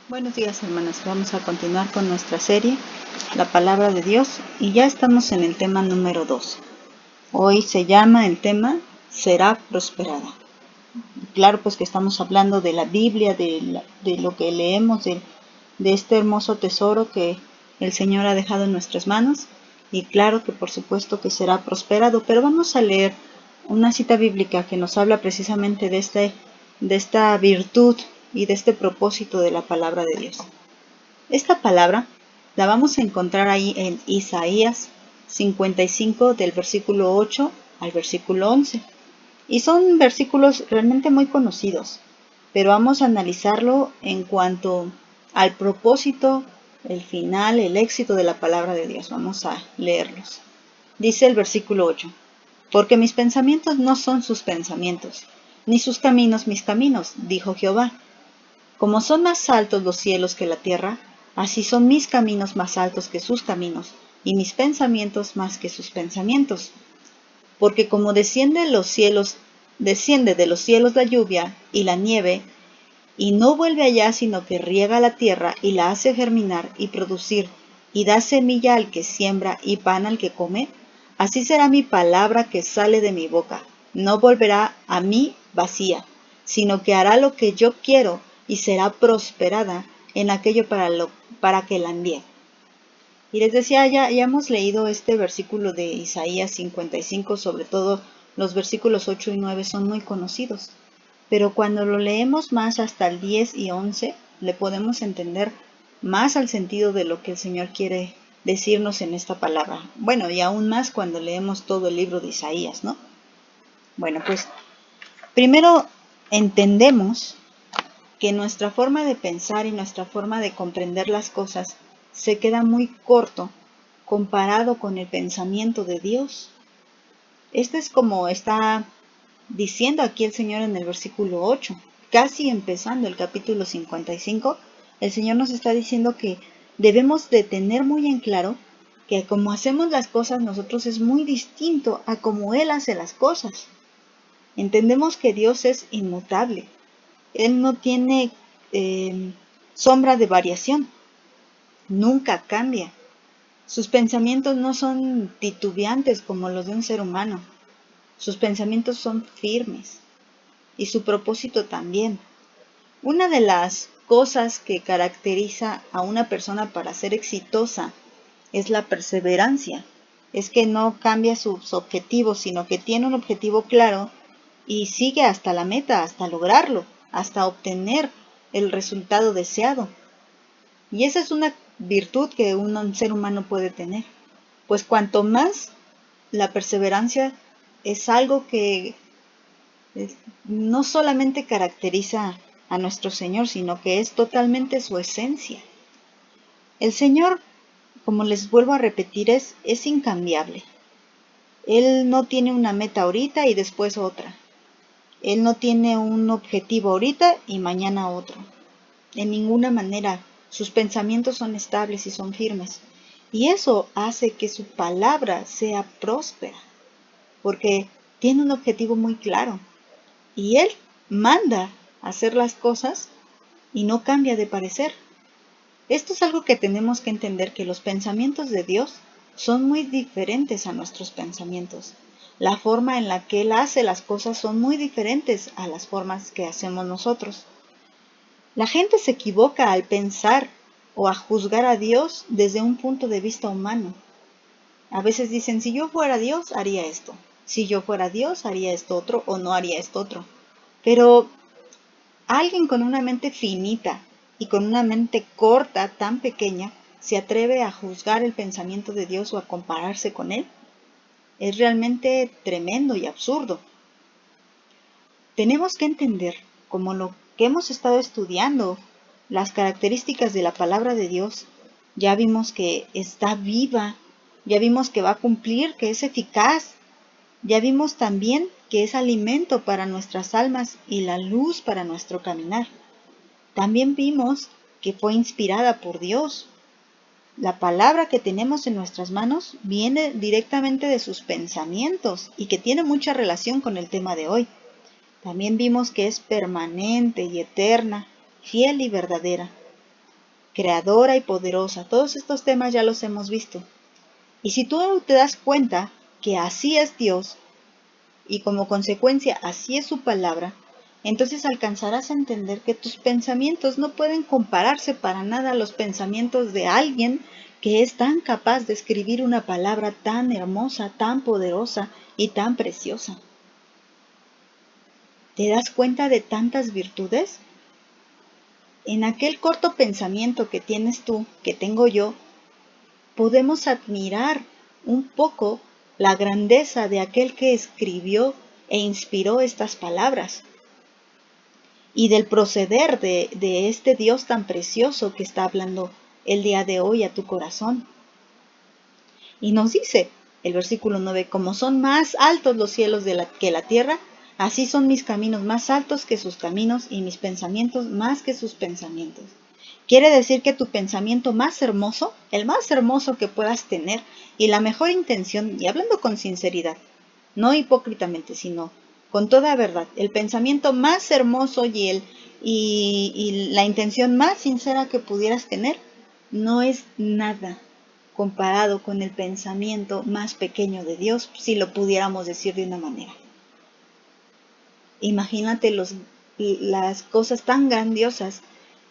Buenos días, hermanas. Vamos a continuar con nuestra serie, La Palabra de Dios, y ya estamos en el tema número 2. Hoy se llama el tema Será prosperada. Claro, pues que estamos hablando de la Biblia, de lo que leemos, de este hermoso tesoro que el Señor ha dejado en nuestras manos, y claro que por supuesto que será prosperado, pero vamos a leer una cita bíblica que nos habla precisamente de esta virtud y de este propósito de la palabra de Dios. Esta palabra la vamos a encontrar ahí en Isaías 55 del versículo 8 al versículo 11. Y son versículos realmente muy conocidos, pero vamos a analizarlo en cuanto al propósito, el final, el éxito de la palabra de Dios. Vamos a leerlos. Dice el versículo 8: Porque mis pensamientos no son sus pensamientos, ni sus caminos mis caminos, dijo Jehová. Como son más altos los cielos que la tierra, así son mis caminos más altos que sus caminos, y mis pensamientos más que sus pensamientos. Porque como desciende de los cielos la lluvia y la nieve, y no vuelve allá, sino que riega la tierra y la hace germinar y producir, y da semilla al que siembra y pan al que come, así será mi palabra que sale de mi boca. No volverá a mí vacía, sino que hará lo que yo quiero y será prosperada en aquello para que la envíe. Y les decía, ya hemos leído este versículo de Isaías 55, sobre todo los versículos 8 y 9 son muy conocidos. Pero cuando lo leemos más hasta el 10 y 11, le podemos entender más al sentido de lo que el Señor quiere decirnos en esta palabra. Bueno, y aún más cuando leemos todo el libro de Isaías, ¿no? Bueno, pues primero entendemos que nuestra forma de pensar y nuestra forma de comprender las cosas se queda muy corto comparado con el pensamiento de Dios. Este es como está diciendo aquí el Señor en el versículo 8, casi empezando el capítulo 55, el Señor nos está diciendo que debemos de tener muy en claro que como hacemos las cosas nosotros es muy distinto a como Él hace las cosas. Entendemos que Dios es inmutable. Él no tiene sombra de variación, nunca cambia. Sus pensamientos no son titubeantes como los de un ser humano. Sus pensamientos son firmes y su propósito también. Una de las cosas que caracteriza a una persona para ser exitosa es la perseverancia. Es que no cambia sus objetivos, sino que tiene un objetivo claro y sigue hasta la meta, hasta lograrlo, hasta obtener el resultado deseado. Y esa es una virtud que un ser humano puede tener. Pues cuanto más la perseverancia es algo que no solamente caracteriza a nuestro Señor, sino que es totalmente su esencia. El Señor, como les vuelvo a repetir, es incambiable. Él no tiene una meta ahorita y después otra. Él no tiene un objetivo ahorita y mañana otro. En ninguna manera. Sus pensamientos son estables y son firmes. Y eso hace que su palabra sea próspera, porque tiene un objetivo muy claro. Y Él manda hacer las cosas y no cambia de parecer. Esto es algo que tenemos que entender, que los pensamientos de Dios son muy diferentes a nuestros pensamientos. La forma en la que Él hace las cosas son muy diferentes a las formas que hacemos nosotros. La gente se equivoca al pensar o a juzgar a Dios desde un punto de vista humano. A veces dicen, si yo fuera Dios, haría esto. Si yo fuera Dios, haría esto otro o no haría esto otro. Pero alguien con una mente finita y con una mente corta, tan pequeña, se atreve a juzgar el pensamiento de Dios o a compararse con él. Es realmente tremendo y absurdo. Tenemos que entender, como lo que hemos estado estudiando, las características de la palabra de Dios. Ya vimos que está viva, ya vimos que va a cumplir, que es eficaz. Ya vimos también que es alimento para nuestras almas y la luz para nuestro caminar. También vimos que fue inspirada por Dios. La palabra que tenemos en nuestras manos viene directamente de sus pensamientos y que tiene mucha relación con el tema de hoy. También vimos que es permanente y eterna, fiel y verdadera. creadora y poderosa. Todos estos temas ya los hemos visto. Y si tú te das cuenta que así es Dios, y como consecuencia así es su palabra, entonces alcanzarás a entender que tus pensamientos no pueden compararse para nada a los pensamientos de alguien que es tan capaz de escribir una palabra tan hermosa, tan poderosa y tan preciosa. ¿Te das cuenta de tantas virtudes? En aquel corto pensamiento que tienes tú, que tengo yo, podemos admirar un poco la grandeza de aquel que escribió e inspiró estas palabras y del proceder de este Dios tan precioso que está hablando el día de hoy a tu corazón. Y nos dice el versículo 9, como son más altos los cielos que la tierra, así son mis caminos más altos que sus caminos y mis pensamientos más que sus pensamientos. Quiere decir que tu pensamiento más hermoso, el más hermoso que puedas tener y la mejor intención, y hablando con sinceridad, no hipócritamente, sino con toda verdad, el pensamiento más hermoso y la intención más sincera que pudieras tener, no es nada comparado con el pensamiento más pequeño de Dios, si lo pudiéramos decir de una manera. Imagínate las cosas tan grandiosas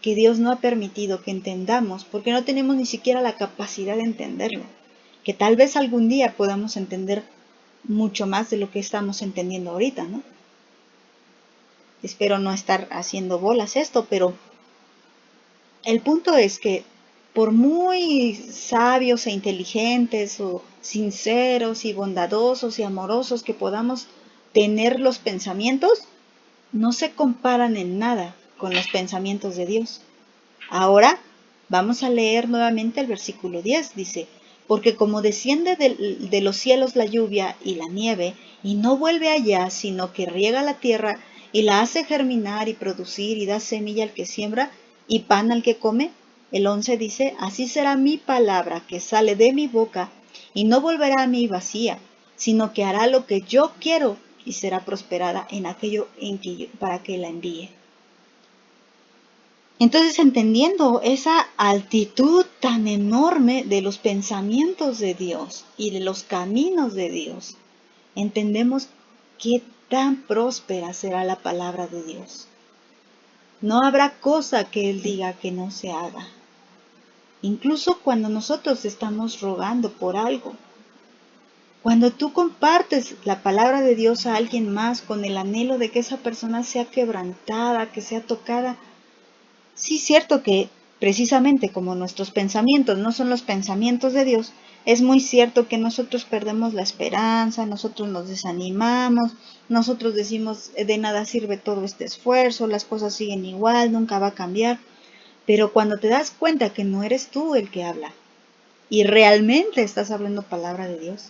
que Dios no ha permitido que entendamos, porque no tenemos ni siquiera la capacidad de entenderlo, que tal vez algún día podamos entender mucho más de lo que estamos entendiendo ahorita, ¿no? Espero no estar haciendo bolas esto, pero el punto es que por muy sabios e inteligentes o sinceros y bondadosos y amorosos que podamos tener los pensamientos, no se comparan en nada con los pensamientos de Dios. Ahora vamos a leer nuevamente el versículo 10, dice, porque como desciende de los cielos la lluvia y la nieve, y no vuelve allá, sino que riega la tierra y la hace germinar y producir y da semilla al que siembra y pan al que come, el 11 dice, así será mi palabra que sale de mi boca, y no volverá a mí vacía, sino que hará lo que yo quiero y será prosperada en aquello para que la envíe. Entonces, entendiendo esa altitud tan enorme de los pensamientos de Dios y de los caminos de Dios, entendemos qué tan próspera será la palabra de Dios. No habrá cosa que Él diga que no se haga. Incluso cuando nosotros estamos rogando por algo. Cuando tú compartes la palabra de Dios a alguien más con el anhelo de que esa persona sea quebrantada, que sea tocada, sí es cierto que precisamente como nuestros pensamientos no son los pensamientos de Dios, es muy cierto que nosotros perdemos la esperanza, nosotros nos desanimamos, nosotros decimos de nada sirve todo este esfuerzo, las cosas siguen igual, nunca va a cambiar. Pero cuando te das cuenta que no eres tú el que habla y realmente estás hablando palabra de Dios,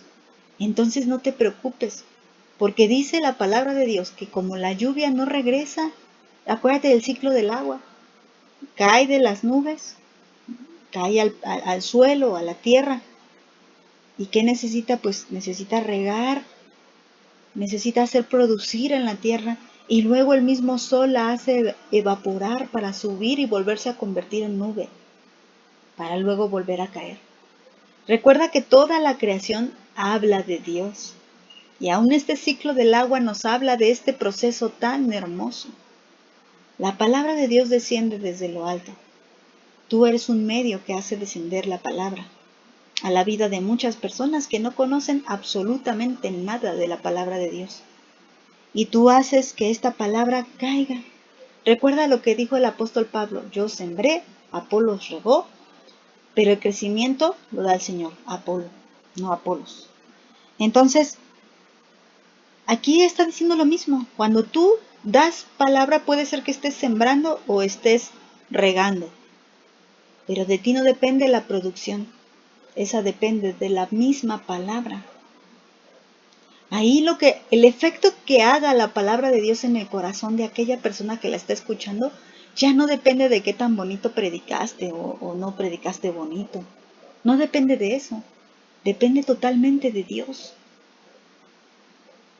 entonces no te preocupes, porque dice la palabra de Dios que como la lluvia no regresa, acuérdate del ciclo del agua, cae de las nubes, cae al suelo, a la tierra. ¿Y qué necesita? Pues necesita regar, necesita hacer producir en la tierra y luego el mismo sol la hace evaporar para subir y volverse a convertir en nube, para luego volver a caer. Recuerda que toda la creación habla de Dios y aún este ciclo del agua nos habla de este proceso tan hermoso. La palabra de Dios desciende desde lo alto. Tú eres un medio que hace descender la palabra a la vida de muchas personas que no conocen absolutamente nada de la palabra de Dios. Y tú haces que esta palabra caiga. Recuerda lo que dijo el apóstol Pablo, yo sembré, Apolos regó, pero el crecimiento lo da el Señor, Apolo, no Apolos. Entonces, aquí está diciendo lo mismo. Cuando tú das palabra, puede ser que estés sembrando o estés regando. Pero de ti no depende la producción. Esa depende de la misma palabra. Ahí el efecto que haga la palabra de Dios en el corazón de aquella persona que la está escuchando, ya no depende de qué tan bonito predicaste o no predicaste bonito. No depende de eso. Depende totalmente de Dios.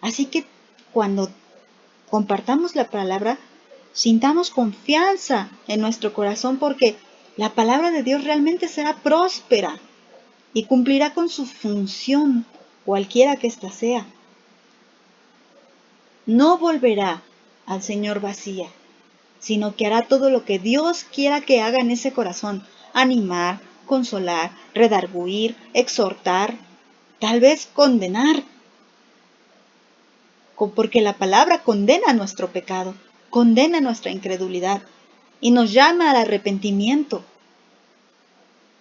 Así que cuando compartamos la palabra, sintamos confianza en nuestro corazón porque La palabra de Dios realmente será próspera y cumplirá con su función, cualquiera que ésta sea. No volverá al Señor vacía, sino que hará todo lo que Dios quiera que haga en ese corazón: animar, consolar, redarguir, exhortar, tal vez condenar, porque la palabra condena nuestro pecado, condena nuestra incredulidad y nos llama al arrepentimiento.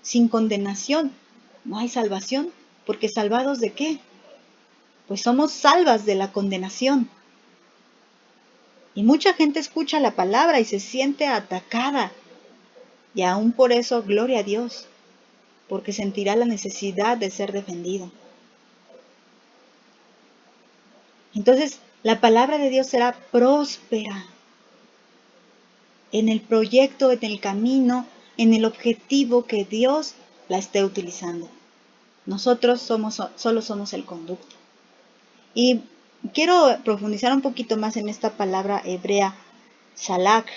Sin condenación no hay salvación, porque ¿salvados de qué? Pues somos salvas de la condenación. Y mucha gente escucha la palabra y se siente atacada. Y aún por eso, gloria a Dios, porque sentirá la necesidad de ser defendido. Entonces, la palabra de Dios será próspera en el proyecto, en el camino, en el objetivo que Dios la esté utilizando. Nosotros solo somos el conducto. Y quiero profundizar un poquito más en esta palabra hebrea, shalak,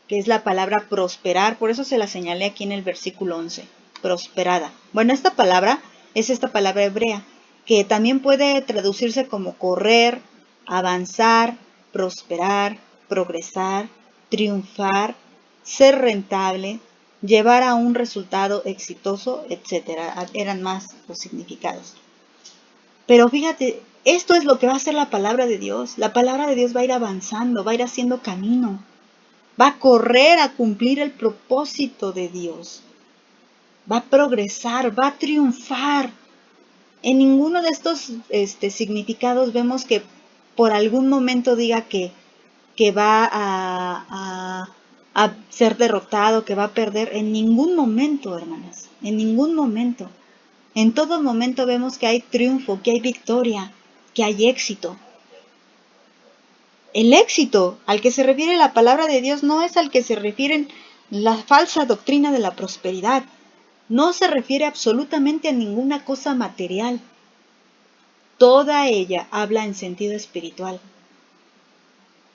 que es la palabra prosperar. Por eso se la señalé aquí en el versículo 11, prosperada. Bueno, esta palabra es esta palabra hebrea, que también puede traducirse como correr, avanzar, prosperar, progresar, triunfar, ser rentable, llevar a un resultado exitoso, etc. Eran más los significados. Pero fíjate, esto es lo que va a hacer la palabra de Dios. La palabra de Dios va a ir avanzando, va a ir haciendo camino. Va a correr a cumplir el propósito de Dios. Va a progresar, va a triunfar. En ninguno de estos significados vemos que por algún momento diga que va a ser derrotado, que va a perder. En ningún momento, hermanas, en ningún momento. En todo momento vemos que hay triunfo, que hay victoria, que hay éxito. El éxito al que se refiere la palabra de Dios no es al que se refieren la falsa doctrina de la prosperidad. No se refiere absolutamente a ninguna cosa material. Toda ella habla en sentido espiritual.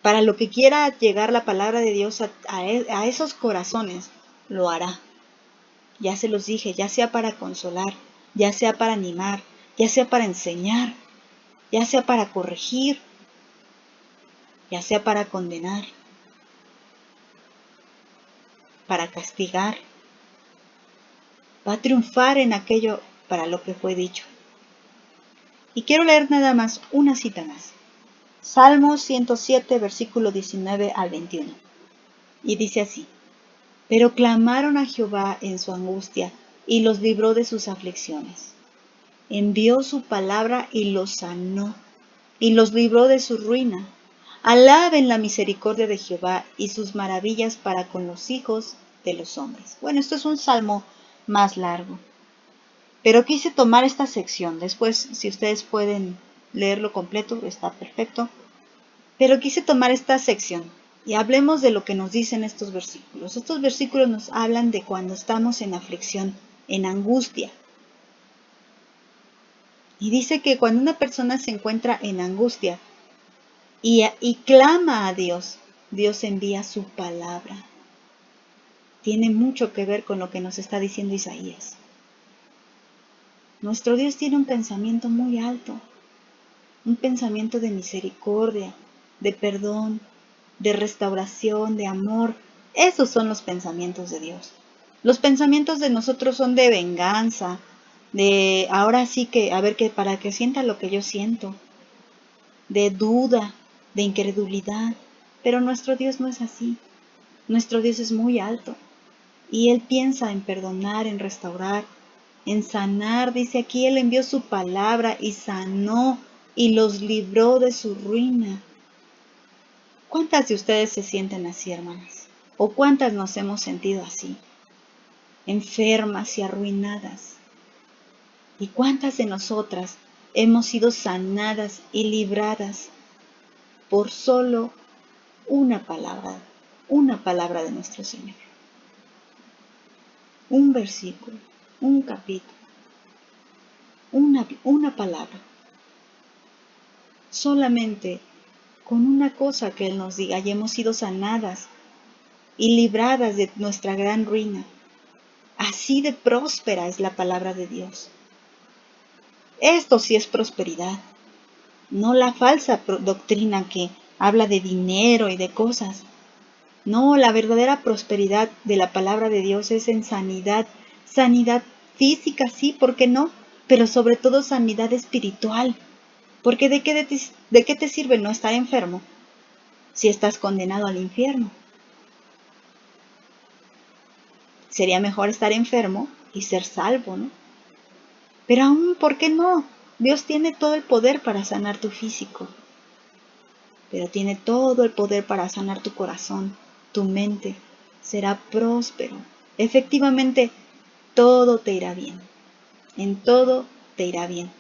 Para lo que quiera llegar la palabra de Dios a esos corazones, lo hará. Ya se los dije, ya sea para consolar, ya sea para animar, ya sea para enseñar, ya sea para corregir, ya sea para condenar, para castigar. Va a triunfar en aquello para lo que fue dicho. Y quiero leer nada más una cita más. Salmo 107, versículo 19 al 21. Y dice así: Pero clamaron a Jehová en su angustia, y los libró de sus aflicciones. Envió su palabra y los sanó, y los libró de su ruina. Alaben la misericordia de Jehová y sus maravillas para con los hijos de los hombres. Bueno, esto es un salmo más largo, pero quise tomar esta sección. Después, si ustedes pueden leerlo completo, está perfecto. Pero quise tomar esta sección y hablemos de lo que nos dicen estos versículos. Estos versículos nos hablan de cuando estamos en aflicción, en angustia. Y dice que cuando una persona se encuentra en angustia y clama a Dios, Dios envía su palabra. Tiene mucho que ver con lo que nos está diciendo Isaías. Nuestro Dios tiene un pensamiento muy alto, un pensamiento de misericordia, de perdón, de restauración, de amor. Esos son los pensamientos de Dios. Los pensamientos de nosotros son de venganza, de ahora sí que, a ver, que para que sienta lo que yo siento, de duda, de incredulidad. Pero nuestro Dios no es así. Nuestro Dios es muy alto y Él piensa en perdonar, en restaurar, en sanar. Dice aquí, Él envió su palabra y sanó y los libró de su ruina. ¿Cuántas de ustedes se sienten así, hermanas? ¿O cuántas nos hemos sentido así? Enfermas y arruinadas. ¿Y cuántas de nosotras hemos sido sanadas y libradas por solo una palabra de nuestro Señor? Un versículo, un capítulo, una palabra. Solamente con una cosa que Él nos diga y hemos sido sanadas, y libradas de nuestra gran ruina. Así de próspera es la palabra de Dios. Esto sí es prosperidad, no la falsa doctrina que habla de dinero y de cosas. No, la verdadera prosperidad de la palabra de Dios es en sanidad, sanidad física, sí, ¿por qué no? Pero sobre todo sanidad espiritual. Porque ¿de qué te sirve no estar enfermo si estás condenado al infierno? Sería mejor estar enfermo y ser salvo, ¿no? Pero aún, ¿por qué no? Dios tiene todo el poder para sanar tu físico, pero tiene todo el poder para sanar tu corazón, tu mente. Será próspero. Efectivamente, todo te irá bien. En todo te irá bien,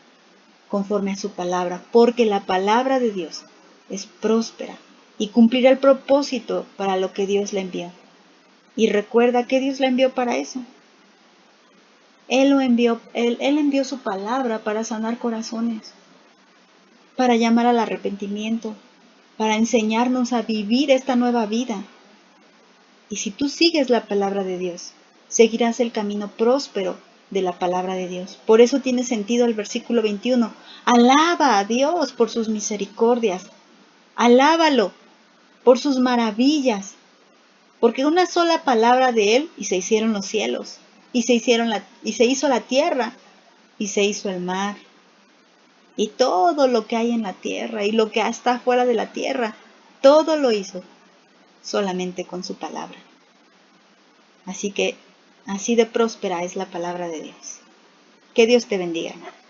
conforme a su palabra, porque la palabra de Dios es próspera y cumplirá el propósito para lo que Dios le envió. Y recuerda que Dios la envió para eso. Él envió su palabra para sanar corazones, para llamar al arrepentimiento, para enseñarnos a vivir esta nueva vida. Y si tú sigues la palabra de Dios, seguirás el camino próspero de la palabra de Dios. Por eso tiene sentido el versículo 21. Alaba a Dios por sus misericordias. Alábalo por sus maravillas. Porque una sola palabra de Él y se hicieron los cielos. Y se hizo la tierra. Y se hizo el mar. Y todo lo que hay en la tierra y lo que está fuera de la tierra. Todo lo hizo solamente con su palabra. Así que así de próspera es la palabra de Dios. Que Dios te bendiga, hermano.